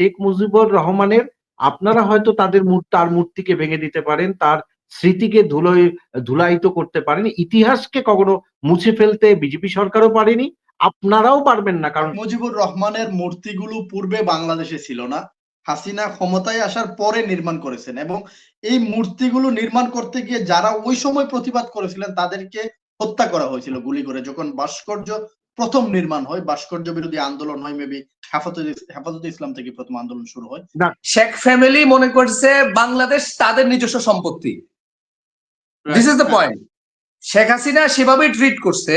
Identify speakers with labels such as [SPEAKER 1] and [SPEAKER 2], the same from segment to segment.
[SPEAKER 1] শেখ মুজিবুর রহমানের আপনারা হয়তো তার মূর্তিকে ভেঙে দিতে পারেন, তার স্মৃতিকে ধুলায়িত করতে পারেন, ইতিহাসকে কখনো মুছে ফেলতে বিজেপি সরকারও পারেনি, আপনারাও পারবেন না। কারণ
[SPEAKER 2] মুজিবুর রহমানের মূর্তিগুলো পূর্বে বাংলাদেশে ছিল না, হাসিনা ক্ষমতায় আসার পরে নির্মাণ করেছেন, এবং এই মূর্তিগুলো নির্মাণ করতে গিয়ে যারা ওই সময় প্রতিবাদ করেছিলেন তাদেরকে হত্যা করা হয়েছিল গুলি করে। যখন ভাস্কর্য প্রথম নির্মাণ হয়, ভাস্কর্য বিরোধী আন্দোলন হয়, মেবি হেফাজতে ইসলাম থেকে প্রথম আন্দোলন শুরু হয়।
[SPEAKER 3] শেখ ফ্যামিলি মনে করছে বাংলাদেশ তাদের নিজস্ব সম্পত্তি। This is the point. Sheikh Hasina সেভাবেই ট্রিট করছে।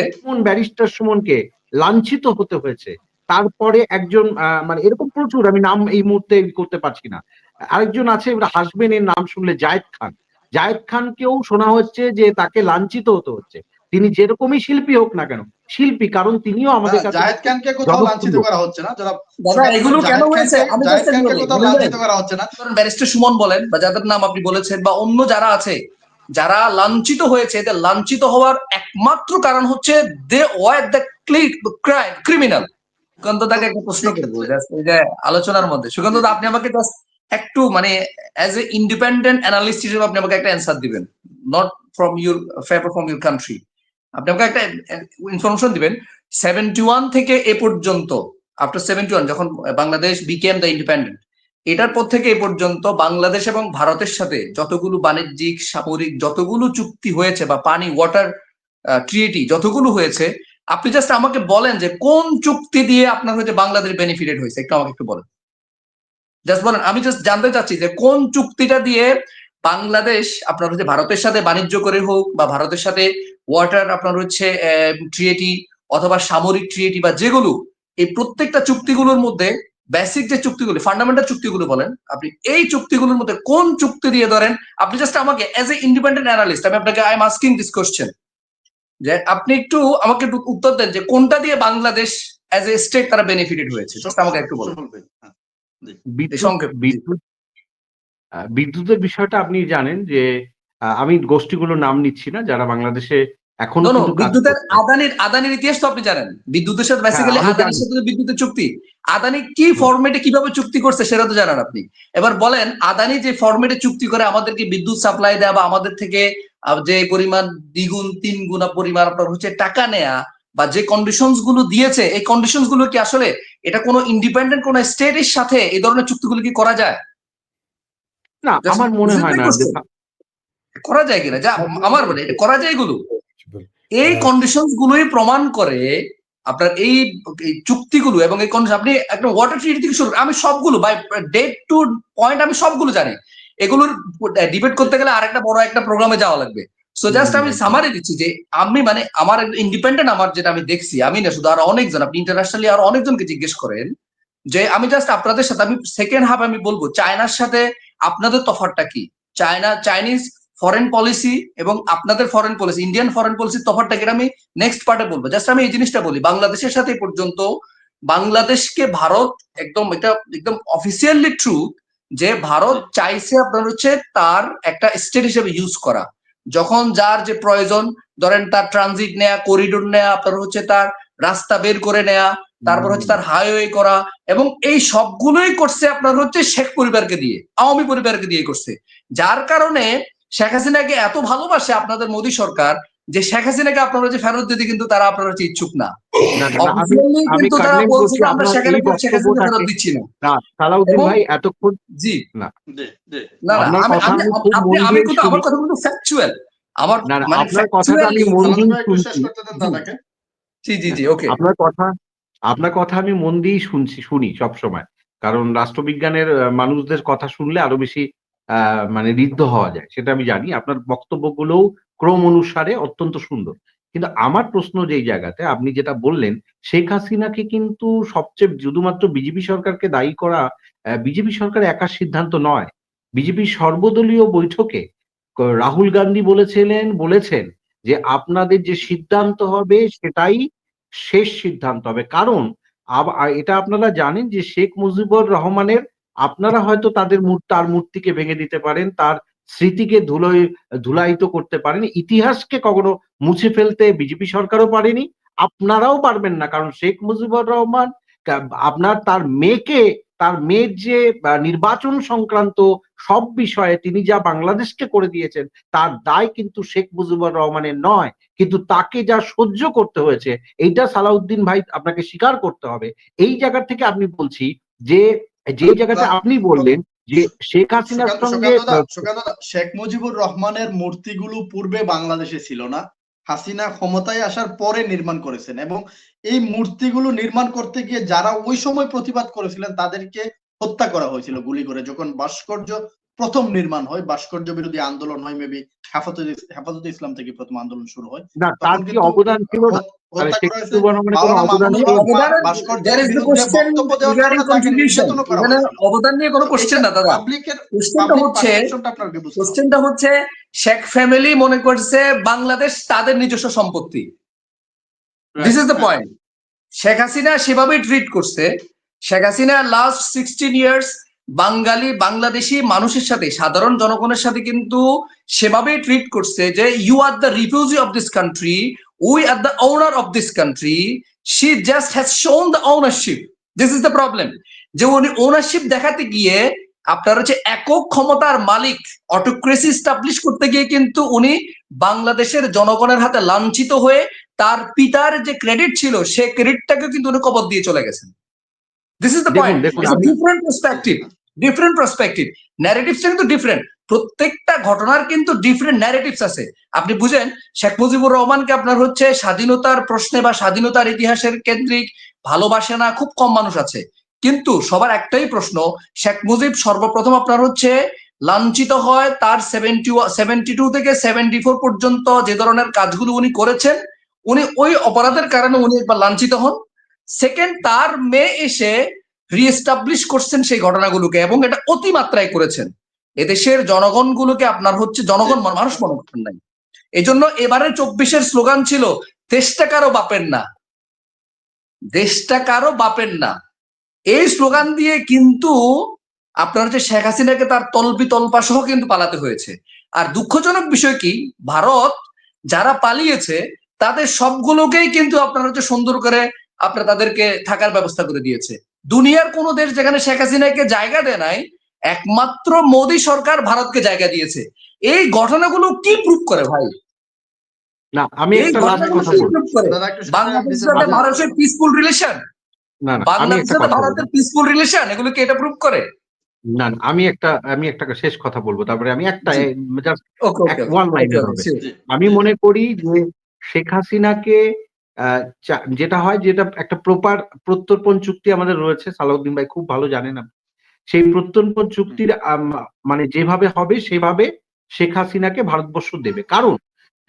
[SPEAKER 1] ব্যারিস্টার সুমনকে লাঞ্ছিত হতে হয়েছে, তারপরে একজন মানে এরকম প্রচুর, আমি নাম এই মুহূর্তে করতে পারছি না, আরেকজন আছে হাসবেন এর নাম শুনলে, জায়েদ খানকেও শোনা হচ্ছে যে তাকে লাঞ্ছিত হতে হচ্ছে, তিনি যেরকমই শিল্পী হোক না কেন, শিল্পী, কারণ তিনিও আমাদের কাছে।
[SPEAKER 2] জায়েদ খানকে কোথাও লাঞ্ছিত করা হচ্ছে না,
[SPEAKER 3] দাদা এগুলো কেন হয়েছে আমি
[SPEAKER 2] জায়েদ খানকে কোথাও লাঞ্ছিত করা হচ্ছে না।
[SPEAKER 3] ব্যারিস্টার সুমন বলেন বা যাদের নাম আপনি বলেছেন বা অন্য যারা আছে যারা লাঞ্ছিত হয়েছে, এদের লাঞ্ছিত হওয়ার একমাত্র কারণ হচ্ছে they were the criminal. Sukanta দাকে একটা প্রশ্ন করবো এই যে আলোচনার মধ্যে। সুকান্ত দা, আপনি আমাকে জাস্ট একটু মানে অ্যাজ এ ইন্ডিপেন্ডেন্ট অ্যানালিস্ট হিসেবে আপনি আমাকে একটা অ্যান্সার দিবেন, not from your favour from your country. আপনি আমাকে একটা ইনফরমেশন দিবেন 71 থেকে এ পর্যন্ত, আফটার 71 যখন বাংলাদেশ বিকেম দ্য ইন্ডিপেন্ডেন্ট, এটার পর থেকে এ পর্যন্ত বাংলাদেশ এবং ভারতের সাথে যতগুলো বাণিজ্যিক সামরিক যতগুলো চুক্তি হয়েছে বা পানি ওয়াটার ট্রিটি যতগুলো হয়েছে, আপনি জাস্ট আমাকে বলেন যে কোন চুক্তি দিয়ে আপনার হচ্ছে বাংলাদেশ বেনিফিটেড হয়েছে, একটু আমাকে একটু বলেন, জাস্ট বলেন। আমি জাস্ট জানতে চাচ্ছি যে কোন চুক্তিটা দিয়ে বাংলাদেশ আপনার হচ্ছে ভারতের সাথে বাণিজ্য করে হোক বা ভারতের সাথে ওয়াটার আপনার হচ্ছে ট্রিটি অথবা সামরিক ট্রিটি বা যেগুলো, এই প্রত্যেকটা চুক্তিগুলোর মধ্যে বেসিক যে চুক্তিগুলো, ফান্ডামেন্টাল চুক্তিগুলো বলেন আপনি, এই চুক্তিগুলোর মধ্যে কোন চুক্তি দিয়ে ধরেন আপনি জাস্ট আমাকে এজ এ ইন্ডিপেন্ডেন্ট অ্যানালিস্ট আমি আপনাকে I am asking this question, যে আপনি একটু আমাকে একটু উত্তর দেন যে কোনটা দিয়ে বাংলাদেশ এজ এ স্টেট তারা বেনিফিটেড হয়েছে, জাস্ট আমাকে একটু বলুন।
[SPEAKER 1] বিদ্যুতের বিষয়টা আপনি জানেন যে আমি গোষ্ঠীগুলোর নাম নিচ্ছি না যারা বাংলাদেশে এখনো
[SPEAKER 3] বিদ্যুতের আদানির ইতিহাস তো আপনি জানেন, বিদ্যুতের সাথে বেসিক্যালি আদানির সাথে বিদ্যুতের চুক্তি, আদানি কি ফরম্যাটে কিভাবে চুক্তি করছে সেটা তো জানেন আপনি। এবার বলেন আদানি যে ফরম্যাটে চুক্তি করে আমাদেরকে বিদ্যুৎ সাপ্লাই দেয়া বা আমাদের থেকে যে পরিমাণ দ্বিগুণ তিন গুণা পরিমাণ আপনার হচ্ছে টাকা নেয়া বা যে কন্ডিশনস গুলো দিয়েছে, এই কন্ডিশনস গুলো কি আসলে এটা কোনো ইন্ডিপেন্ডেন্ট কোন স্টেটের সাথে এই ধরনের চুক্তিগুলো কি করা যায়?
[SPEAKER 1] না, আমার মনে হয় না
[SPEAKER 3] করা যায় কিনা, যা আমার বলে এটা করা যায়। এগুলো এই কন্ডিশনস গুলোই প্রমাণ করে আপনার এই চুক্তিগুলো এবং এই কন্ডিশন। আপনি একটা ওয়াটার ট্রিটি থেকে শুরু, আমি সবগুলো বাই ডেট টু পয়েন্ট আমি সবগুলো জানি, এগুলোর ডিবেট করতে গেলে আরেকটা বড় একটা প্রোগ্রামে যাওয়া লাগবে। সো জাস্ট আমি সামারি দিচ্ছি যে আমি মানে আমার ইন্ডিপেন্ডেন্ট, আমার যেটা আমি দেখছি, আমি না শুধু আরো অনেকজন, আপনি ইন্টারন্যাশনালি আরো অনেকজনকে জিজ্ঞেস করেন যে আমি জাস্ট আপনাদের সাথে আমি সেকেন্ড হাফ আমি বলবো চায়নার সাথে আপনাদের তফাৎটা কি, চাইনিজ ফরেন পলিসি এবং আপনাদের ফরেন পলিসি, ইন্ডিয়ান ফরেন পলিসির তফাৎটা কি, আমি নেক্সট পার্টে বলবো। জাস্ট আমি এই জিনিসটা বলি, বাংলাদেশের সাথে পর্যন্ত বাংলাদেশকে ভারত একদম এটা একদম অফিসিয়ালি ট্রুথ যে ভারত চাইছে আপনার হচ্ছে তার একটা স্টেট হিসেবে ইউজ করা, যখন যার যে প্রয়োজন, ধরেন তার ট্রানজিট নেয়া, করিডোর নেয়া, আপনার হচ্ছে তার রাস্তা বের করে নেয়া, তারপর হচ্ছে তার হাইওয়ে করা, এবং এই সবগুলোই করছে আপনার হচ্ছে শেখ পরিবারকে দিয়ে, আওয়ামী পরিবারকে দিয়ে করছে। যার কারণে শেখ হাসিনাকে এত ভালোবাসে আপনাদের মোদী সরকার যে শেখ হাসিনাকে আপনারা যে ফেরত দিতে কিন্তু তারা আপনারা হচ্ছে ইচ্ছুক না। কিন্তু তারা বলছে আমরা শেখ হাসিনা ফেরত দিচ্ছি না।
[SPEAKER 1] সালাউদ্দিন ভাই এতক্ষণ
[SPEAKER 3] জি
[SPEAKER 1] না
[SPEAKER 3] না আমি কিন্তু আমার কথা কিন্তু ফ্যাকচুয়াল, আমার মানে
[SPEAKER 1] আপনার কথাটা আমি মন দিয়ে শুনছি।
[SPEAKER 3] জি জি জি ওকে,
[SPEAKER 1] আপনার কথা আমি মন দিয়েই শুনি সব সময়, কারণ রাষ্ট্রবিজ্ঞানের মানুষদের কথা শুনলে আরো বেশি মানে ঋদ্ধ হওয়া যায়, সেটা আমি জানি। আপনার বক্তব্যগুলোও ক্রম অনুসারে অত্যন্ত সুন্দর, কিন্তু আমার প্রশ্ন যেই জায়গাতে আপনি যেটা বললেন, শেখ হাসিনাকে কিন্তু সবচেয়ে শুধুমাত্র বিজেপি সরকারকে দায়ী করা, বিজেপি সরকার একার সিদ্ধান্ত নয়। বিজেপির সর্বদলীয় বৈঠকে রাহুল গান্ধী বলেছেন যে আপনাদের যে সিদ্ধান্ত হবে সেটাই শেষ সিদ্ধান্ত হবে, কারণ এটা আপনারা জানেন যে শেখ মুজিবুর রহমানের আপনারা হয়তো তার মূর্তিকে ভেঙে দিতে পারেন, তার স্মৃতিকে ধুলায়িত করতে পারেন, ইতিহাসকে কখনো মুছে ফেলতে বিজেপি সরকারও পারেনি, আপনারাও পারবেন না। কারণ শেখ মুজিবুর রহমান আপনার তার মেয়েকে তার মেয়ের যে নির্বাচন সংক্রান্ত সব বিষয়ে তিনি যা বাংলাদেশকে করে দিয়েছেন, তার দায় কিন্তু শেখ মুজিবুর রহমানের নয়, কিন্তু তাকে যা সহ্য করতে হয়েছে এইটা সালাউদ্দিন ভাই আপনাকে স্বীকার করতে হবে। এই জায়গা থেকে আমি বলছি যে জায়গাটা আপনি বললেন যে শেখ হাসিনার সঙ্গে
[SPEAKER 2] শেখ মুজিবুর রহমানের মূর্তিগুলো পূর্বে বাংলাদেশে ছিল না, হাসিনা ক্ষমতায় আসার পরে নির্মাণ করেছেন, এবং এই মূর্তিগুলো নির্মাণ করতে গিয়ে যারা ওই সময় প্রতিবাদ করেছিলেন তাদেরকে হত্যা করা হয়েছিল গুলি করে। যখন ভাস্কর্য প্রথম নির্মাণ হয়, ভাস্কর্য বিরোধী আন্দোলন হয়, মেবি হেফাজতে ইসলাম থেকে প্রথম আন্দোলন শুরু হয়,
[SPEAKER 1] না তার কি অবদান ছিল না?
[SPEAKER 2] হত্যা
[SPEAKER 1] শেখ
[SPEAKER 2] করা হয়েছে।
[SPEAKER 1] মুজিবুর রহমানের কোনো
[SPEAKER 2] মাওলানা
[SPEAKER 1] অবদান
[SPEAKER 2] মামুনুল
[SPEAKER 1] ছিল
[SPEAKER 2] হক
[SPEAKER 1] না?
[SPEAKER 2] ভাস্কর্যের বিরুদ্ধে বক্তব্য দেওয়ার কারণে তাকে নির্যাতন করা হয়েছিল।
[SPEAKER 3] অবদান নিয়ে কোনো কোশ্চেন না দাদা, কোশ্চেনটা হচ্ছে শেখ ফ্যামিলি মনে করছে বাংলাদেশ তাদের নিজস্ব সম্পত্তি। This is the point. Sheikh Hasina সেভাবেই ট্রিট করছে। শেখ হাসিনা লাস্ট 16 ইয়ার্স বাঙালি বাংলাদেশি মানুষের সাথে, সাধারণ জনগণের সাথে কিন্তু সেভাবেই ট্রিট করছে যে you are the refugee of this country, we are the owner of this country, she just has shown the ownership. This is the problem, যে উনি ওনারশিপ দেখাতে গিয়ে আপনার হচ্ছে একক ক্ষমতার মালিক অটোক্রেসি স্টাবলিশ করতে গিয়ে কিন্তু উনি বাংলাদেশের জনগণের হাতে লাঞ্ছিত হয়ে তার পিতার যে ক্রেডিট ছিল সে ক্রেডিটটাকে কিন্তু উনি কবর দিয়ে চলে গেছেন। This is the point. Different perspective, different perspective, ন্যারেটিভসটা কিন্তু ডিফারেন্ট। প্রত্যেকটা ঘটনার কিন্তু ডিফারেন্ট ন্যারেটিভস আছে। আপনি বুঝেন শেখ মুজিবুর রহমানকে আপনার হচ্ছে স্বাধীনতার প্রশ্নে বা স্বাধীনতার ইতিহাসের কেন্দ্রিক ভালোবাসে না খুব কম মানুষ আছে, কিন্তু সবার একটাই প্রশ্ন, শেখ মুজিব সর্বপ্রথম আপনার হচ্ছে লাঞ্ছিত হয় তার 72 থেকে 74 পর্যন্ত যে ধরনের কাজগুলো উনি করেছেন, উনি ওই অপরাধের কারণে উনি একবার লাঞ্ছিত হন। সেকেন্ড, তার মেয়ে এসে রিএস্টাবলিশ করছেন সেই ঘটনাগুলোকে, এবং এটা অতিমাত্রায় করেছেন। এদেশের জনগণগুলোকে আপনার হচ্ছে জনগণ মানুষ মনে করতেন নাই। এই জন্য এবারে 24-এর স্লোগান ছিল দেশটা কারো বাপের না, দেশটা কারো বাপের না। এই স্লোগান দিয়ে কিন্তু আপনার হচ্ছে শেখ হাসিনাকে তার তলবি তলপা সহ কিন্তু পালাতে হয়েছে। আর দুঃখজনক বিষয় কি, ভারত যারা পালিয়েছে তাদের সবগুলোকেই কিন্তু আপনার হচ্ছে সুন্দর করে আপনার তাদেরকে থাকার ব্যবস্থা করে দিয়েছে। দুনিয়ার কোন দেশ যেখানে শেখ হাসিনাকে জায়গা দেয় নাই, একমাত্র মোদী সরকার ভারতকে জায়গা দিয়েছে। এই ঘটনাগুলো কি প্রুভ করে ভাই?
[SPEAKER 1] না আমি একটা লাস্ট কথা বলবো,
[SPEAKER 3] বাংলাদেশের সাথে ভারতের পিসফুল রিলেশন,
[SPEAKER 1] না না আমি
[SPEAKER 3] বাংলাদেশের
[SPEAKER 1] একটা
[SPEAKER 3] সাথে
[SPEAKER 1] কথা
[SPEAKER 3] ভারতের
[SPEAKER 1] বলবো,
[SPEAKER 3] পিসফুল রিলেশন, এগুলো কি এটা প্রুভ করে?
[SPEAKER 1] না না আমি একটা শেষ কথা বলবো, তারপরে আমি একটা জাস্ট
[SPEAKER 3] ওকে ওকে
[SPEAKER 1] ওয়ান লাইনের হবে। আমি মনে করি যে শেখ হাসিনাকে যেটা হয়, যেটা একটা প্রপার প্রত্যর্পণ চুক্তি আমাদের রয়েছে, সালাউদ্দিন ভাই খুব ভালো জানেন, সেই প্রত্যর্পণ চুক্তির মানে যেভাবে হবে সেভাবে শেখ হাসিনাকে ভারতবর্ষ দেবে। কারণ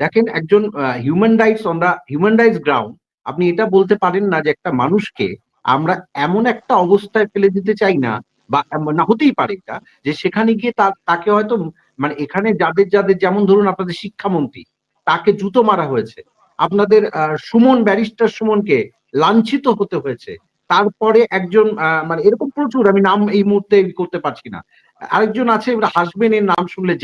[SPEAKER 1] দেখেন, একজন human rights on the human rights ground, আপনি এটা বলতে পারেন না যে একটা মানুষকে আমরা এমন একটা অবস্থায় ফেলে দিতে চাই না, বা না হতেই পারে এটা, যে সেখানে গিয়ে তাকে হয়তো মানে এখানে যাদের যাদের যেমন ধরুন আপনাদের শিক্ষামন্ত্রী, তাকে জুতো মারা হয়েছে, আপনাদের সুমন ব্যারিস্টার সুমনকে লাঞ্ছিত হতে হয়েছে, তারপরে একজন মানে এরকম প্রচুর, আমি নাম এই মুহূর্তে করতে পারছি না, আরেকজন আছে হাসবেন এর নাম শুনলে,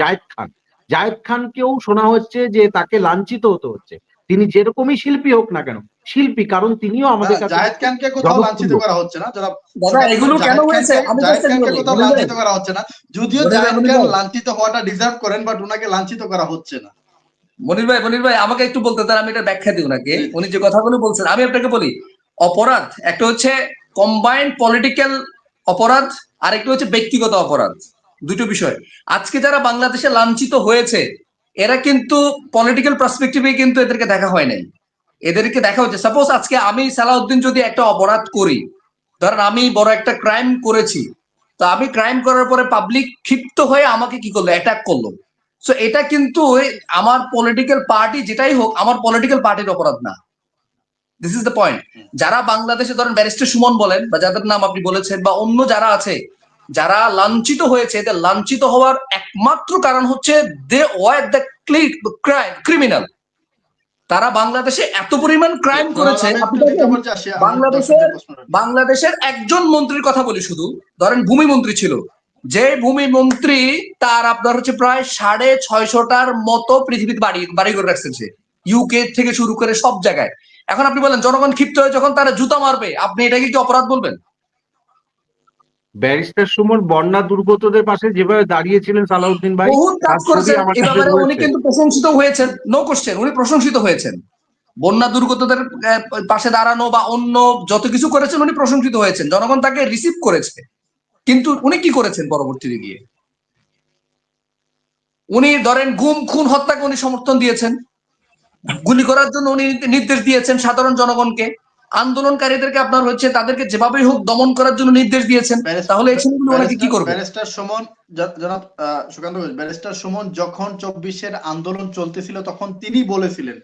[SPEAKER 1] জায়েদ খানকেও শোনা হচ্ছে যে তাকে লাঞ্ছিত হতে হচ্ছে। তিনি যেরকমই শিল্পী হোক না কেন, শিল্পী, কারণ তিনিও আমাদের কাছে
[SPEAKER 2] জায়েদ খানকে কোথাও লাঞ্ছিত করা হচ্ছে না, যারা
[SPEAKER 3] দাদা এগুলো কেন হয়েছে আমি
[SPEAKER 2] জায়েদ খানকে কোথাও লাঞ্ছিত করা হচ্ছে না, যদিও জায়েদ খান লাঞ্ছিত হওয়াটা ডিজার্ভ করেন, বাট ওনাকে লাঞ্ছিত করা হচ্ছে না।
[SPEAKER 3] মনির ভাই আমাকে একটু বলতে দেন, আমি এটা ব্যাখ্যা দিই ওনাকে। উনি যে কথাগুলো বলছেন আমি আপনাকে বলি, অপরাধ একটা হচ্ছে কম্বাইন্ড পলিটিক্যাল অপরাধ, আর একটা হচ্ছে ব্যক্তিগত অপরাধ, দুটো বিষয়। আজকে যারা বাংলাদেশে লাঞ্ছিত হয়েছে এরা কিন্তু পলিটিক্যাল পার্সপেক্টিভে কিন্তু এদেরকে দেখা হয় নাই, এদেরকে দেখা হচ্ছে। সাপোজ আজকে আমি সালাউদ্দিন যদি একটা অপরাধ করি, ধরেন আমি বড় একটা ক্রাইম করেছি, তো আমি ক্রাইম করার পরে পাবলিক ক্ষিপ্ত হয়ে আমাকে কি করলো, অ্যাটাক করলো, সো এটা কিন্তু আমার পলিটিক্যাল পার্টি যেটাই হোক, আমার পলিটিক্যাল পার্টির অপরাধ না। This is the point. যারা বাংলাদেশে ধরেন ব্যারিস্টার সুমন বলেন বা যাদের নাম আপনি বলেছেন, বা অন্য যারা আছে যারা লাঞ্ছিত হয়েছে, এদের লাঞ্ছিত হওয়ার একমাত্র কারণ হচ্ছে দে ওয়ার দ্য ক্রিমিনাল। তারা বাংলাদেশে এত পরিমাণ ক্রাইম করেছে। বাংলাদেশের একজন মন্ত্রীর কথা বলি, শুধু ধরেন ভূমি মন্ত্রী ছিল, যে ভূমি মন্ত্রী তার আপনার হচ্ছে প্রায় 650টার মতো পৃথিবীতে বাড়ি করে রাখছেন, সে ইউকে থেকে শুরু করে সব জায়গায়। এখন আপনি বলেন জনগণ ক্ষিপ্ত হয়ে যখন তারা জুতা মারবে, আপনি এটাকে কি অপরাধ বলবেন?
[SPEAKER 1] ব্যারিস্টার সুমন বন্যা দুর্গতদের পাশে যেভাবে দাঁড়িয়েছিলেন সালাউদ্দিন ভাই,
[SPEAKER 3] বহুত কাজ
[SPEAKER 1] তার ছবি
[SPEAKER 3] করেছেন
[SPEAKER 1] আমার
[SPEAKER 3] এই
[SPEAKER 1] কাছে
[SPEAKER 3] ব্যাপারে, উনি
[SPEAKER 1] রয়েছে।
[SPEAKER 3] কিন্তু প্রশংসিত হয়েছেন, নো কোশ্চেন, উনি প্রশংসিত হয়েছেন। বন্যা দুর্গতদের পাশে দাঁড়ানো বা অন্য যত কিছু করেছেন উনি প্রশংসিত হয়েছেন, জনগণ তাকে রিসিভ করেছে। কিন্তু উনি কি করেছেন পরবর্তীতে গিয়ে? উনি ধরেন গুম খুন হত্যাকে উনি সমর্থন দিয়েছেন, গুলি করার জন্য উনি নির্দেশ দিয়েছেন সাধারণ জনগণকে, আন্দোলনকারীদেরকে আপনার হচ্ছে তাদেরকে যেভাবেই হোক দমন করার জন্য নির্দেশ দিয়েছেন। তাহলে এই ছেলেগুলো ওনাকে কি করবে?
[SPEAKER 2] ব্যারিস্টার সুমন, জনাব সুকান্ত ঘোষ, ব্যারিস্টার সুমন যখন 24-এর আন্দোলন চলতেছিল তখন তিনি বলেছিলেন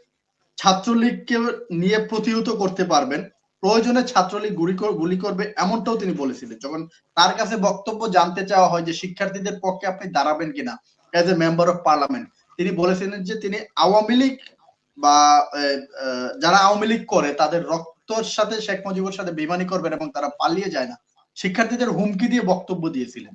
[SPEAKER 2] ছাত্রলীগকে নিয়ে প্রতিহত করতে পারবেন, প্রয়োজনে ছাত্রলীগ গুলি করবে, এমনটাও তিনি বলেছিলেন। যখন তার কাছে বক্তব্য জানতে চাওয়া হয় যে শিক্ষার্থীদের পক্ষে আপনি দাঁড়াবেন কিনা as a member of parliament, তিনি বলেছিলেন যে তিনি আওয়ামী লীগ বা যারা আওয়ামী লীগ করে তাদের রক্তর সাথে শেখ মুজিবের সাথে বেইমানি করবেন এবং তারা পালিয়ে যায় না, শিক্ষার্থীদের হুমকি দিয়ে বক্তব্য দিয়েছিলেন।